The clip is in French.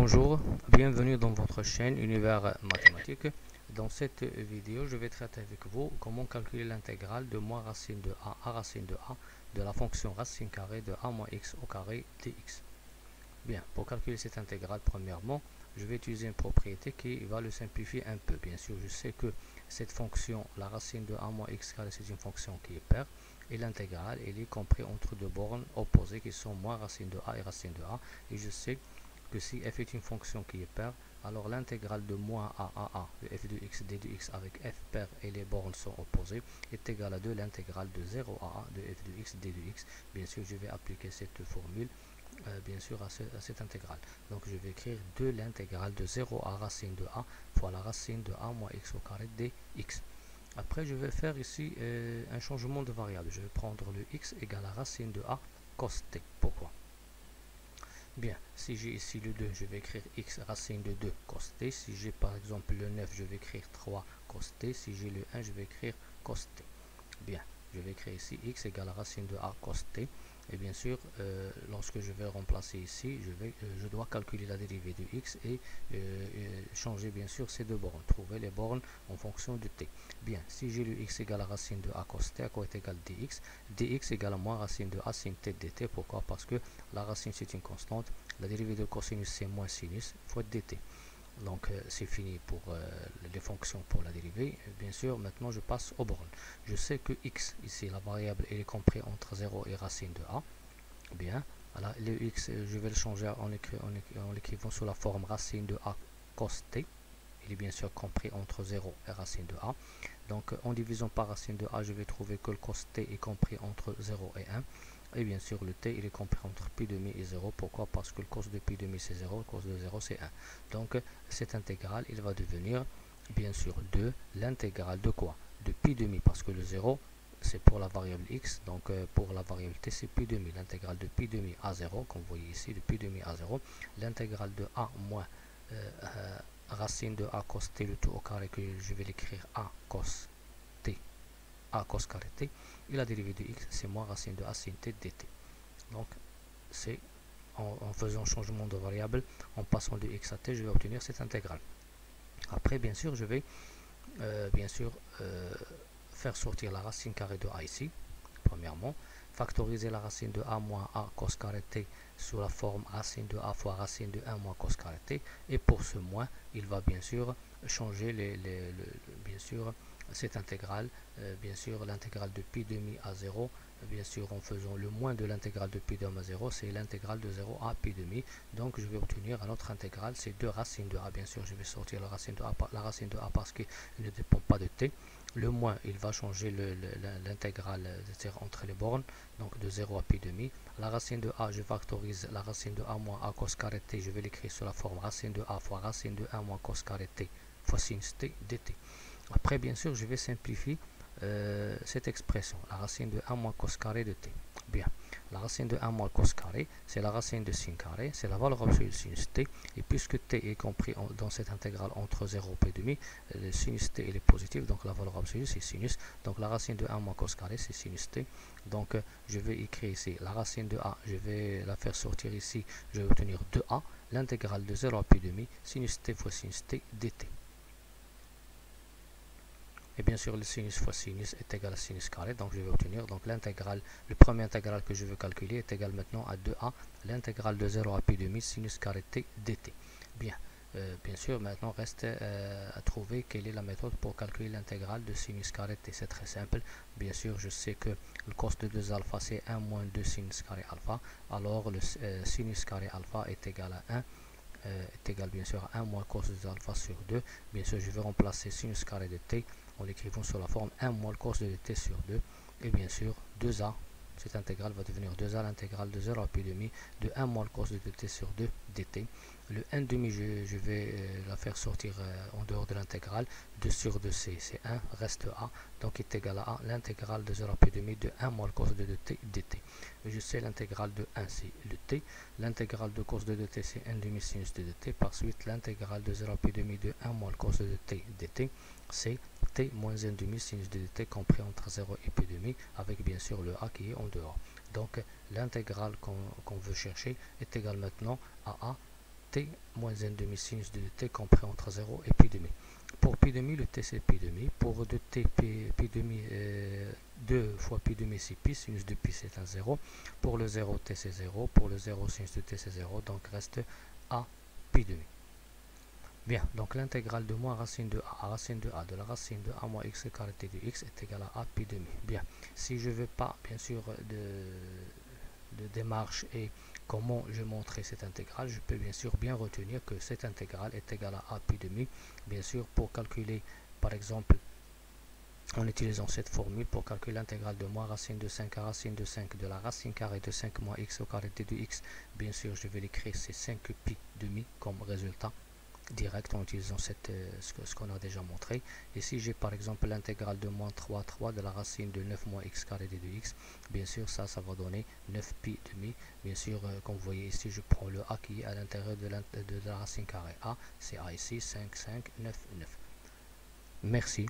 Bonjour, bienvenue dans votre chaîne Univers Mathématique. Dans cette vidéo, je vais traiter avec vous comment calculer l'intégrale de moins racine de a à racine de a de la fonction racine carrée de a moins x au carré dx. Bien, pour calculer cette intégrale, premièrement, je vais utiliser une propriété qui va le simplifier un peu. Bien sûr, je sais que cette fonction, la racine de a moins x carré, c'est une fonction qui est paire. Et l'intégrale, elle est comprise entre deux bornes opposées qui sont moins racine de a et racine de a. Et je sais que si f est une fonction qui est paire, alors l'intégrale de moins a de f de x d de x avec f paire et les bornes sont opposées est égale à 2 l'intégrale de 0 à a de f de x d de x. Bien sûr, je vais appliquer cette formule bien sûr à cette intégrale. Donc je vais écrire 2 l'intégrale de 0 à racine de a fois la racine de a moins x au carré dx. Après, je vais faire ici un changement de variable. Je vais prendre le x égale à racine de a cos t. Pourquoi? Bien, si j'ai ici le 2, je vais écrire x racine de 2 cos t. Si j'ai par exemple le 9, je vais écrire 3 cos t. Si j'ai le 1, je vais écrire cos t. Bien, je vais écrire ici x égale à racine de a cos t. Et bien sûr, lorsque je vais remplacer ici, je dois calculer la dérivée de x et changer bien sûr ces deux bornes, trouver les bornes en fonction de t. Bien, si j'ai le x égale à racine de a cos t, à quoi est égal dx? Dx égale à moins racine de a sin t dt. Pourquoi? Parce que la racine c'est une constante, la dérivée de cosinus c'est moins sinus fois dt. Donc c'est fini pour les fonctions pour la dérivée. Bien sûr, maintenant je passe aux bornes. Je sais que x, ici la variable, elle est comprise entre 0 et racine de a. Bien, alors le x, je vais le changer en l'écrivant sous la forme racine de a cos t. Il est bien sûr compris entre 0 et racine de a. Donc en divisant par racine de a, je vais trouver que le cos t est compris entre 0 et 1. Et bien sûr, le t, il est compris entre pi demi et 0. Pourquoi? Parce que le cos de pi demi, c'est 0, le cos de 0, c'est 1. Donc, cette intégrale, il va devenir, bien sûr, 2 l'intégrale de quoi? De pi demi, parce que le 0, c'est pour la variable x. Donc, pour la variable t, c'est pi demi. L'intégrale de pi demi à 0, comme vous voyez ici, de pi demi à 0. L'intégrale de a moins racine de a cos t, le tout au carré, que je vais l'écrire a cos t, a cos carré t. Et la dérivée de x, c'est moins racine de a sin t dt. Donc, c'est en faisant changement de variable, en passant de x à t, je vais obtenir cette intégrale. Après, bien sûr, je vais faire sortir la racine carrée de a ici, premièrement, factoriser la racine de a moins a cos carré t sous la forme racine de a fois racine de 1 moins cos carré t, et pour ce moins, il va bien sûr changer bien sûr cette intégrale, bien sûr l'intégrale de pi demi à 0, bien sûr en faisant le moins de l'intégrale de pi demi à 0, c'est l'intégrale de 0 à pi demi. Donc je vais obtenir une autre intégrale, c'est 2 racines de a. Bien sûr, je vais sortir la racine de a parce qu'il ne dépend pas de t. Le moins, il va changer l'intégrale entre les bornes, donc de 0 à pi demi. La racine de a, je factorise la racine de a moins a cos carré t, je vais l'écrire sous la forme racine de a fois racine de 1 moins cos carré t fois sin t dt. Après, bien sûr, je vais simplifier cette expression, la racine de 1 moins cos carré de t. Bien, la racine de 1 moins cos carré, c'est la racine de sin carré, c'est la valeur absolue de sinus t, et puisque t est compris dans cette intégrale entre 0 et pi demi, le sinus t il est positif, donc la valeur absolue c'est sinus, donc la racine de 1 moins cos carré c'est sinus t, donc je vais écrire ici la racine de a, je vais la faire sortir ici, je vais obtenir 2a, l'intégrale de 0 à pi demi, sinus t fois sinus t dt. Et bien sûr, le sinus fois sinus est égal à sinus carré. Donc, je vais obtenir donc l'intégrale, le premier intégral que je veux calculer est égal maintenant à 2a, l'intégrale de 0 à pi demi sinus carré t dt. Bien, bien sûr, maintenant reste à trouver quelle est la méthode pour calculer l'intégrale de sinus carré t. C'est très simple. Bien sûr, je sais que le cos de 2 alpha c'est 1 moins 2 sinus carré alpha. Alors, le sinus carré alpha est égal à 1. Est égal bien sûr à 1 moins cos de 2 alpha sur 2. Bien sûr, je vais remplacer sinus carré de t en l'écrivant sur la forme 1 moins le cos de t sur 2. Et bien sûr, 2a, cette intégrale va devenir 2a, l'intégrale de 0 à pi demi de 1 moins le cos de t sur 2 dt. Le 1 demi, je vais la faire sortir en dehors de l'intégrale. 2 sur 2, c'est 1, reste a. Donc, est égal à l'intégrale de 0 à pi demi de 1 moins le cos de t dt. Et je sais l'intégrale de 1, c'est le t. L'intégrale de cos de t, c'est 1 demi sinus de dt. Par suite, l'intégrale de 0 à pi demi de 1 moins le cos de t dt, c'est t moins 1 demi sinus de dt compris entre 0 et pi demi, avec bien sûr le a qui est en dehors. Donc, l'intégrale qu'on veut chercher est égale maintenant à a t moins n demi sinus de t compris entre 0 et pi demi. Pour pi demi, le t c'est pi demi. Pour 2t, pi demi, 2 fois pi demi c'est pi, sinus de pi c'est un 0. Pour le 0, t c'est 0. Pour le 0, sinus de t c'est 0. Donc reste a pi demi. Bien, donc l'intégrale de moins racine de a à racine de a de la racine de a moins x carré t de x est égale à pi demi. Bien, si je ne veux pas, bien sûr, de démarche et comment je montrer cette intégrale, je peux bien sûr bien retenir que cette intégrale est égale à pi demi. Bien sûr, pour calculer, par exemple, en utilisant cette formule, pour calculer l'intégrale de moins racine de 5 à racine de 5 de la racine carrée de 5 moins x au carré t de x, bien sûr, je vais l'écrire, c'est 5 pi demi comme résultat direct en utilisant ce qu'on a déjà montré. Et si j'ai par exemple l'intégrale de moins 3 de la racine de 9 moins x carré de x, bien sûr ça va donner 9 pi demi. Bien sûr, comme vous voyez ici, je prends le a qui est à l'intérieur de la racine carrée. A, c'est a ici, 5, 5, 9, 9. Merci.